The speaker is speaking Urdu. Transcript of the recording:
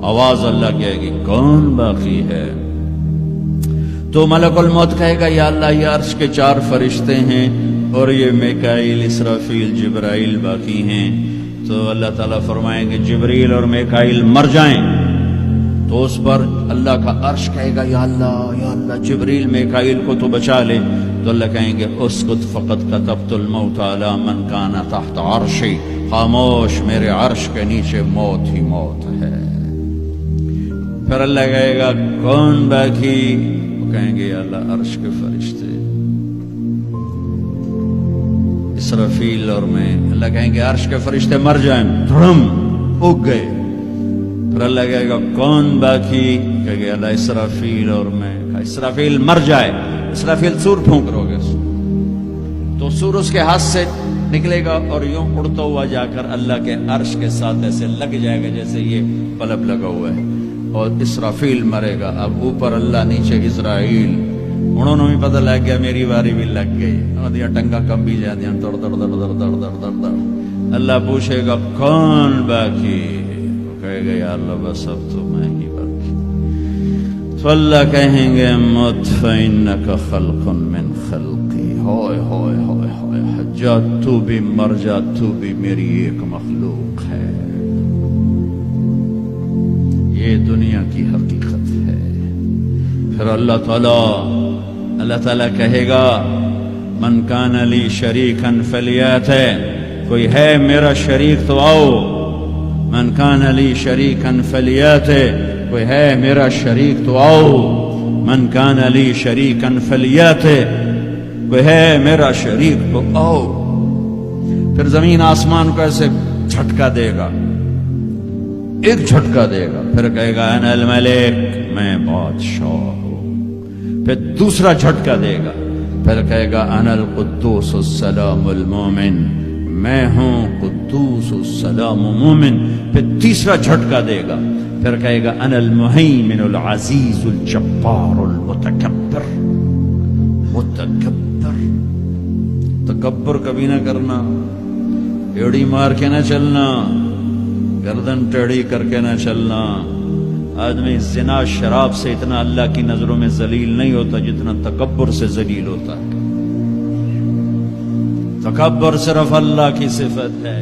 آواز اللہ کہے گی کون باقی ہے؟ تو ملک الموت کہے گا یا اللہ یہ عرش کے 4 فرشتے ہیں اور یہ میکائیل، اسرافیل، جبرائیل باقی ہیں۔ تو اللہ تعالیٰ فرمائیں گے جبریل اور میکائیل مر جائیں، تو اس پر اللہ کا عرش کہے گا یا اللہ جبریل میکائیل کو تو بچا لے۔ تو اللہ کہیں گے اسکت فقط کتبت الموت علی من کان تحت عرشی، خاموش، میرے عرش کے نیچے موت ہی موت ہے۔ پھر اللہ کہے گا کون باقی؟ وہ کہیں گے یا اللہ عرش کے فرشتے، اسرافیل اور میں۔ اللہ کہیں گے عرش کے فرشتے مر جائیں، دھڑم اگ گئے۔ پھر اللہ کہے گا کون باقی؟ کہے گا اللہ اسرافیل اور میں۔ اسرافیل مر جائے، اسرافیل سور پھونک رو گے، تو سور اس کے ہاتھ سے نکلے گا اور یوں اڑتا ہوا جا کر اللہ کے عرش کے ساتھ ایسے لگ جائے گا جیسے یہ بلب لگا ہوا ہے، اور اسرافیل مرے گا۔ اب اوپر اللہ، نیچے اسرائیل، انہوں نے بھی پتہ لگ گیا میری باری بھی لگ گئی، اور ٹنگا کم بھی جاتی ہیں، در در در در در در در در۔ اللہ پوچھے گا کون باقی؟ کہے گا یا اللہ بس اب تو میں ہی باقی۔ تو اللہ کہیں گے مت فإنک خلق من خلقی، ہوئے ہوئے ہوئے ہوئے، حجاج تو بھی مر جا، تو بھی میری ایک مخلوق ہے۔ یہ دنیا کی حقیقت ہے۔ پھر اللہ تعالیٰ کہے گا من کان لی شریکا فلیات، کوئی ہے میرا شریک تو آؤ۔ من کان لی شریکا فلیات، کوئی ہے میرا شریک تو آؤ۔ من کان لی شریکا فلیات، کوئی ہے میرا شریک تو آؤ۔ پھر زمین آسمان کو ایسے جھٹکا دے گا، ایک جھٹکا دے گا، پھر کہے گا انا الملک، میں بادشاہ ہوں۔ پھر دوسرا جھٹکا دے گا، پھر کہے گا انا القدوس السلام المومن، میں ہوں قدوس السلام مومن۔ پھر تیسرا جھٹکا دے گا، پھر کہے گا انا المہیمن العزیز الجبار المتکبر۔ متکبر، تکبر کبھی نہ کرنا، ایڑی مار کے نہ چلنا، گردن ٹیڑھی کر کے نہ چلنا۔ آدمی زنا شراب سے اتنا اللہ کی نظروں میں ذلیل نہیں ہوتا جتنا تکبر سے ذلیل ہوتا ہے۔ تکبر صرف اللہ کی صفت ہے۔